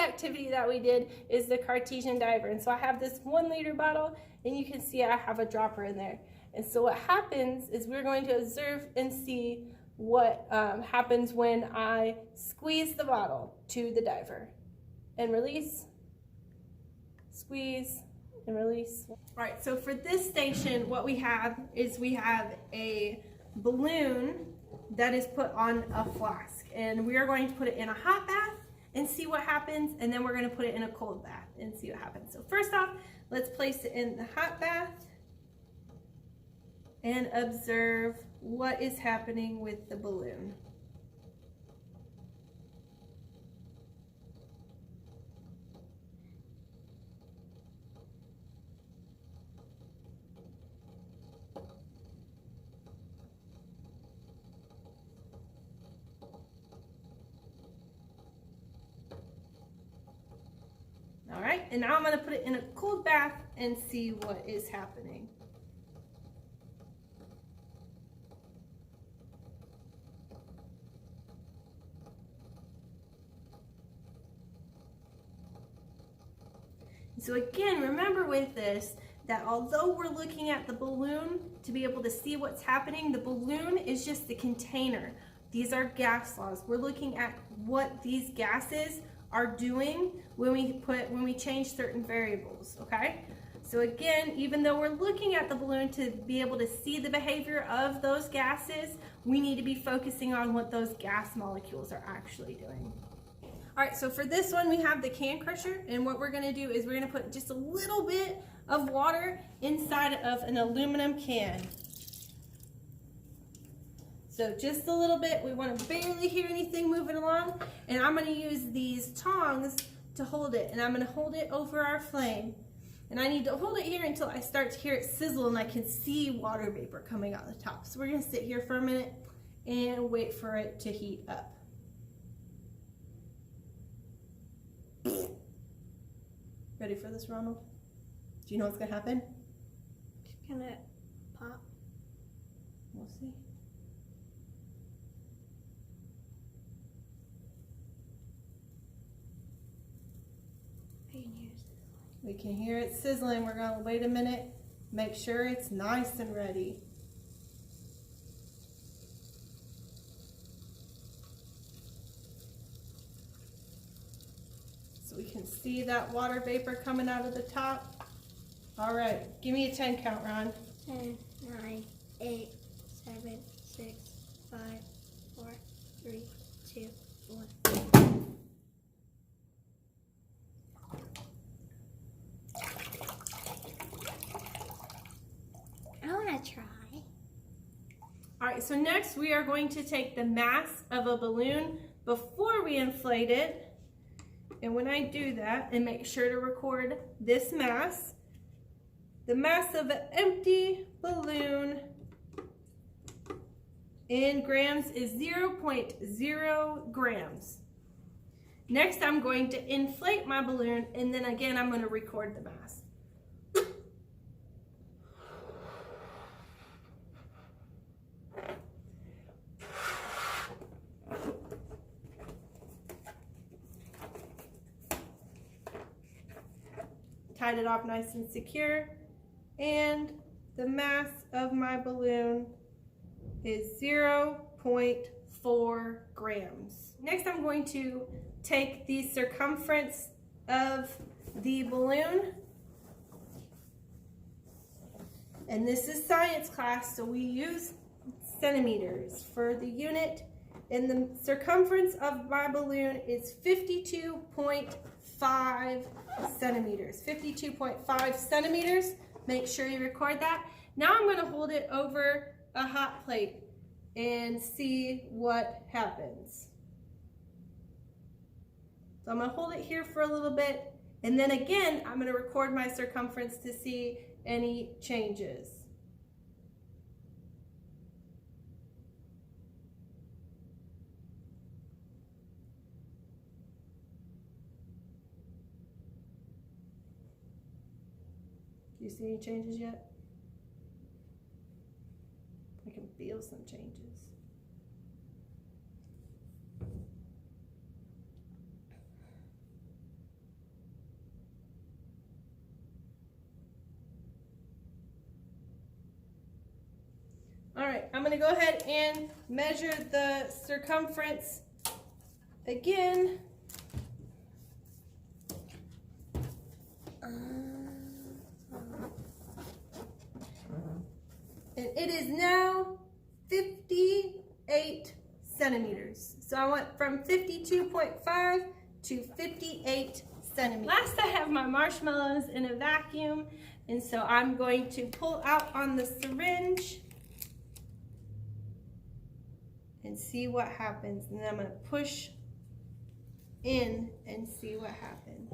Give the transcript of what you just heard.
activity that we did is the Cartesian diver. And so I have this 1 liter bottle, and you can see I have a dropper in there. And so what happens is we're going to observe and see what happens when I squeeze the bottle to the diver. And release, squeeze, and release. All right, so for this station, what we have is we have a balloon that is put on a flask, and we are going to put it in a hot bath and see what happens, and then we're going to put it in a cold bath and see what happens. So first off, let's place it in the hot bath and observe what is happening with the balloon. All right, and now I'm going to put it in a cold bath and see what is happening. So again, remember with this, that although we're looking at the balloon to be able to see what's happening, the balloon is just the container. These are gas laws. We're looking at what these gases are doing when we change certain variables, okay? So again, even though we're looking at the balloon to be able to see the behavior of those gases, we need to be focusing on what those gas molecules are actually doing. All right, so for this one, we have the can crusher, and what we're gonna do is we're gonna put just a little bit of water inside of an aluminum can. So just a little bit, we wanna barely hear anything moving along, and I'm gonna use these tongs to hold it, and I'm gonna hold it over our flame. And I need to hold it here until I start to hear it sizzle and I can see water vapor coming out the top. So we're gonna sit here for a minute and wait for it to heat up. Ready for this, Ronald? Do you know what's gonna happen? It's gonna pop. We'll see. I can hear it. We can hear it sizzling. We're gonna wait a minute, make sure it's nice and ready. So we can see that water vapor coming out of the top. All right, give me a 10 count, Ron. 10, 9, 8, 7, 6, 5, 4, 3, 2, 1. I want to try. All right, so next we are going to take the mass of a balloon before we inflate it. And when I do that, and make sure to record this mass, the mass of an empty balloon in grams is 0.0 grams. Next, I'm going to inflate my balloon, and then again, I'm going to record the mass. Tied it off nice and secure, and the mass of my balloon is 0.4 grams. Next, I'm going to take the circumference of the balloon, and this is science class, so we use centimeters for the unit, and the circumference of my balloon is 52.5 centimeters. 52.5 centimeters. Make sure you record that. Now I'm going to hold it over a hot plate and see what happens. So I'm going to hold it here for a little bit, and then again I'm going to record my circumference to see any changes. Do you see any changes yet? I can feel some changes. All right, I'm gonna go ahead and measure the circumference again. And it is now 58 centimeters. So I went from 52.5 to 58 centimeters. Last, I have my marshmallows in a vacuum, and so I'm going to pull out on the syringe and see what happens. And then I'm going to push in and see what happens.